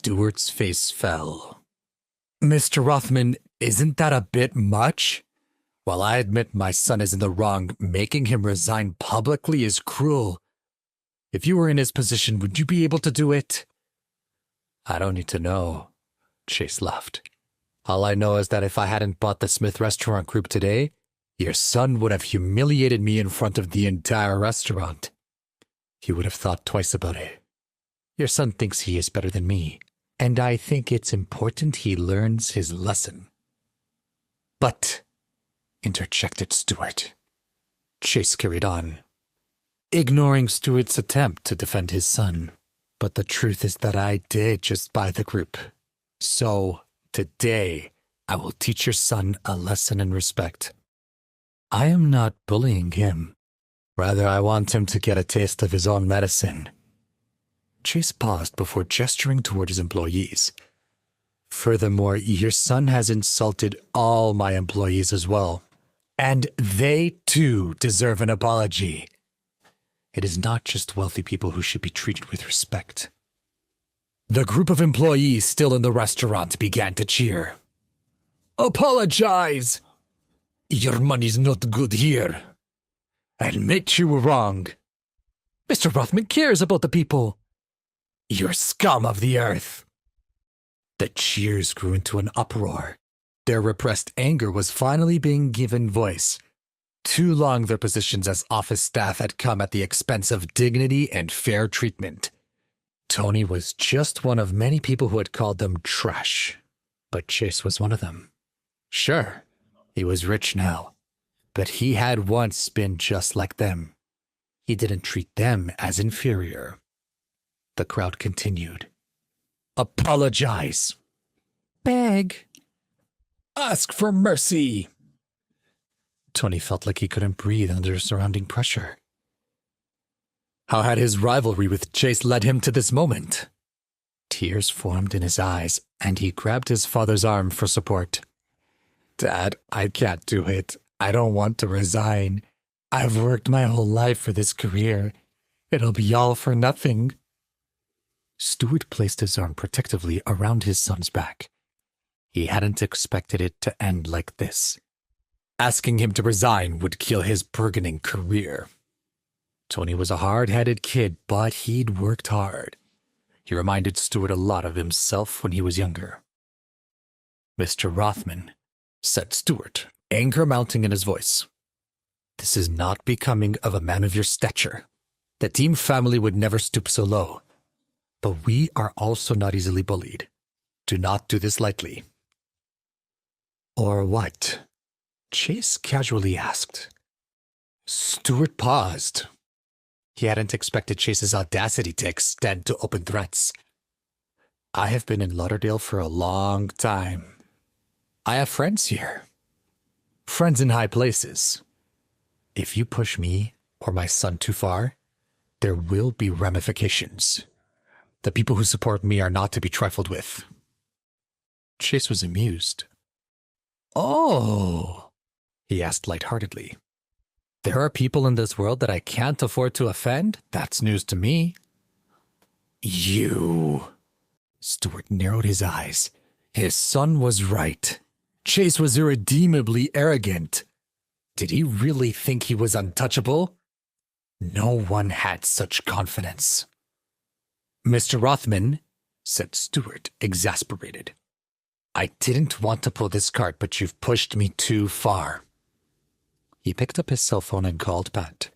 Stuart's face fell. Mr. Rothman, isn't that a bit much? While I admit my son is in the wrong, making him resign publicly is cruel. If you were in his position, would you be able to do it? I don't need to know, Chase laughed. All I know is that if I hadn't bought the Smith restaurant group today, your son would have humiliated me in front of the entire restaurant. He would have thought twice about it. Your son thinks he is better than me, and I think it's important he learns his lesson. But, interjected Stuart. Chase carried on, ignoring Stuart's attempt to defend his son. But the truth is that I did just buy the group. So, today, I will teach your son a lesson in respect. I am not bullying him. Rather, I want him to get a taste of his own medicine. Chase paused before gesturing toward his employees. Furthermore, your son has insulted all my employees as well. And they, too, deserve an apology. It is not just wealthy people who should be treated with respect. The group of employees still in the restaurant began to cheer. Apologize! Your money's not good here. Admit you were wrong. Mr. Rothman cares about the people. You're scum of the earth. The cheers grew into an uproar. Their repressed anger was finally being given voice. Too long their positions as office staff had come at the expense of dignity and fair treatment. Tony was just one of many people who had called them trash, but Chase was one of them. Sure, he was rich now, but he had once been just like them. He didn't treat them as inferior. The crowd continued. Apologize. Beg. Ask for mercy. Tony felt like he couldn't breathe under surrounding pressure. How had his rivalry with Chase led him to this moment? Tears formed in his eyes, and he grabbed his father's arm for support. Dad, I can't do it. I don't want to resign. I've worked my whole life for this career. It'll be all for nothing. Stuart placed his arm protectively around his son's back. He hadn't expected it to end like this. Asking him to resign would kill his burgeoning career. Tony was a hard-headed kid, but he'd worked hard. He reminded Stuart a lot of himself when he was younger. Mr. Rothman, said Stuart, anger mounting in his voice. This is not becoming of a man of your stature. The Deem family would never stoop so low. But we are also not easily bullied. Do not do this lightly. Or what? Chase casually asked. Stuart paused. He hadn't expected Chase's audacity to extend to open threats. I have been in Lauderdale for a long time. I have friends here. Friends in high places. If you push me or my son too far, there will be ramifications. The people who support me are not to be trifled with. Chase was amused. Oh, he asked lightheartedly. There are people in this world that I can't afford to offend? That's news to me. You. Stuart narrowed his eyes. His son was right. Chase was irredeemably arrogant. Did he really think he was untouchable? No one had such confidence. Mr. Rothman, said Stuart, exasperated. I didn't want to pull this cart, but you've pushed me too far. He picked up his cell phone and called Pat.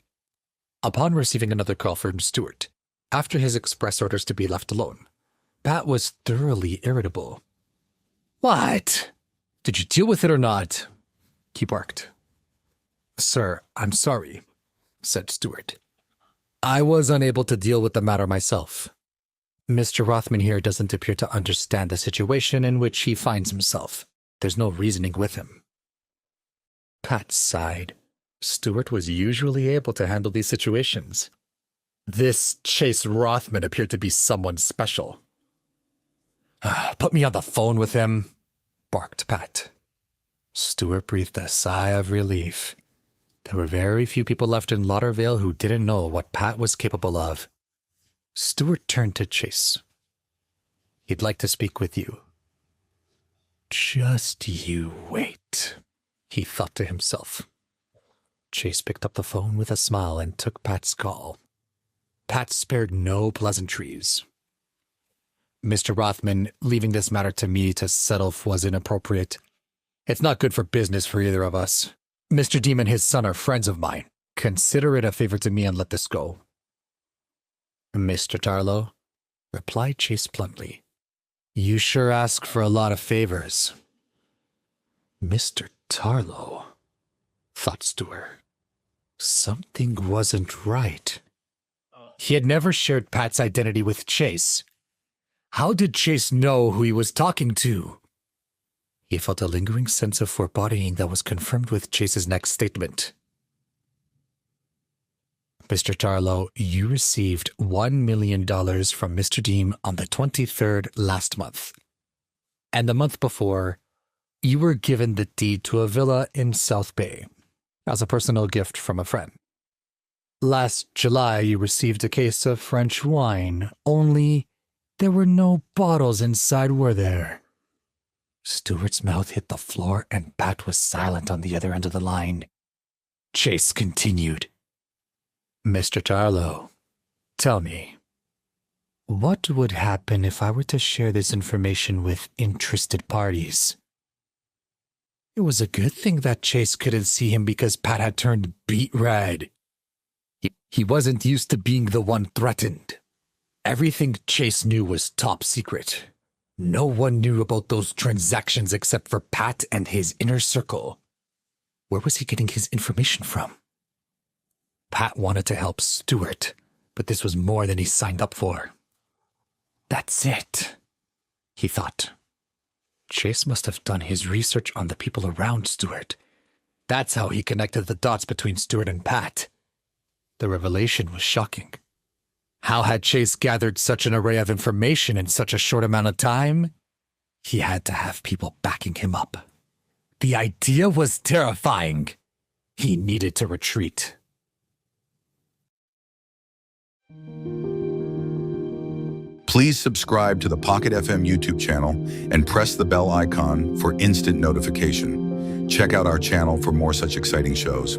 Upon receiving another call from Stuart, after his express orders to be left alone, Pat was thoroughly irritable. What? Did you deal with it or not? He barked. Sir, I'm sorry, said Stuart. I was unable to deal with the matter myself. Mr. Rothman here doesn't appear to understand the situation in which he finds himself. There's no reasoning with him. Pat sighed. Stuart was usually able to handle these situations. This Chase Rothman appeared to be someone special. Put me on the phone with him, barked Pat. Stuart breathed a sigh of relief. There were very few people left in Lauderdale who didn't know what Pat was capable of. Stuart turned to Chase. He'd like to speak with you. Just you wait, he thought to himself. Chase picked up the phone with a smile and took Pat's call. Pat spared no pleasantries. Mr. Rothman, leaving this matter to me to settle was inappropriate. It's not good for business for either of us. Mr. Deem and his son are friends of mine. Consider it a favor to me and let this go. Mr. Tarlow, replied Chase bluntly. You sure ask for a lot of favors. Mr. Tarlow, thought Stuart. Something wasn't right. He had never shared Pat's identity with Chase. How did Chase know who he was talking to? He felt a lingering sense of foreboding that was confirmed with Chase's next statement. Mr. Tarlow, you received $1 million from Mr. Deem on the 23rd last month. And the month before, you were given the deed to a villa in South Bay as a personal gift from a friend. Last July, you received a case of French wine, only there were no bottles inside, were there? Stuart's mouth hit the floor and Pat was silent on the other end of the line. Chase continued. Mr. Tarlow, tell me, what would happen if I were to share this information with interested parties? It was a good thing that Chase couldn't see him because Pat had turned beet red. He wasn't used to being the one threatened. Everything Chase knew was top secret. No one knew about those transactions except for Pat and his inner circle. Where was he getting his information from? Pat wanted to help Stuart, but this was more than he signed up for. That's it, he thought. Chase must have done his research on the people around Stuart. That's how he connected the dots between Stuart and Pat. The revelation was shocking. How had Chase gathered such an array of information in such a short amount of time? He had to have people backing him up. The idea was terrifying. He needed to retreat. Please subscribe to the Pocket FM YouTube channel and press the bell icon for instant notification. Check out our channel for more such exciting shows.